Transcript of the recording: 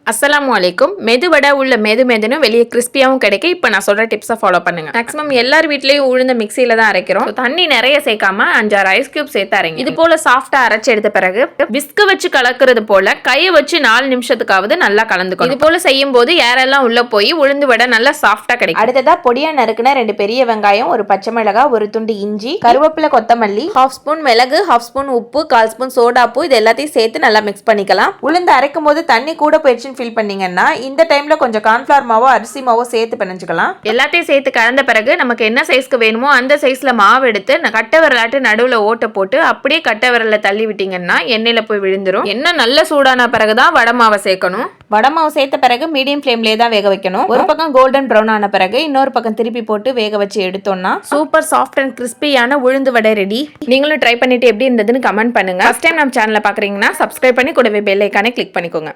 அஸ்ஸலாமு அலைக்கும். மெதுவடை உள்ள மெதுன்னு வெளியே கிறிஸ்பியாவும் கிடைக்கும். இப்போ நான் சொல்ற டிப்ஸை ஃபாலோ பண்ணுங்க. மேக்ஸிமம் எல்லார் வீட்லயும் உளுந்த மிக்சியில தான் அரைக்கிறோம். தண்ணி நிறைய சேர்க்காம 5-6 ஐஸ் கியூப் சேர்த்து அரைங்க. இது போல சாஃப்டா அரைச்சு எடுத்த பிறகு விஸ்க் வச்சு கலக்குறது போல கையை வச்சு 4 நிமிஷத்துக்காவது நல்லா கலந்துக்கணும். இது போல செய்யும் போது யாரெல்லாம் உள்ள போய் உளுந்து வடை நல்லா சாஃப்டா கிடைக்கும். அடுத்ததா பொடியா நறுக்குன 2 பெரிய வெங்காயம், ஒரு பச்சை மிளகாய், ஒரு துண்டு இஞ்சி, கருவேப்பிலை, கொத்தமல்லி, 1/2 ஸ்பூன் மிளகு, 1/2 ஸ்பூன் உப்பு, 1/4 ஸ்பூன் சோடா பூ, இது எல்லாத்தையும் சேர்த்து நல்லா மிக்ஸ் பண்ணிக்கலாம். உளுந்து அரைக்கும் போது தண்ணி கூட போயிடுச்சுன்னு ஃபீல் பண்ணீங்கன்னா இந்த டைம்ல கொஞ்சம் கார்ன்ஃபிளவர் மாவோ அரிசி மாவோ சேர்த்து பிணைஞ்சுக்கலாம். எல்லாத்தையும் சேர்த்து கலந்த பிறகு நமக்கு என்ன சைஸ்க்கு வேணுமோ அந்த சைஸ்ல மாவு எடுத்து கட்டை விரலாட்டு நடுவுல ஓட்ட போட்டு அப்படியே கட்டை விரல தள்ளி விட்டீங்கன்னா எண்ணெயில போய் விழுந்துரும். எண்ணெய் நல்ல சூடான பிறகுதான் வடை மாவை சேர்க்கணும். வடை மாவு சேர்த்த பிறகு மீடியம் ஃப்ளேம்லேயே தான் வேக வைக்கணும். ஒரு பக்கம் கோல்டன் ப்ரௌன் ஆன பிறகு இன்னொரு பக்கம் திருப்பி போட்டு வேக வச்சு எடுத்தோம்னா சூப்பர் சாஃப்ட் அண்ட் கிறிஸ்பியான உளுந்து வடை ரெடி. நீங்களும் ட்ரை பண்ணிட்டு எப்படி இருந்ததுன்னு கமெண்ட் பண்ணுங்க. ஃபர்ஸ்ட் டைம் நம்ம சேனலை பாக்குறீங்கன்னா சப்ஸ்கிரைப் பண்ணி கூடவே பெல் ஐகானை கிளிக் பண்ணிக்கோங்க.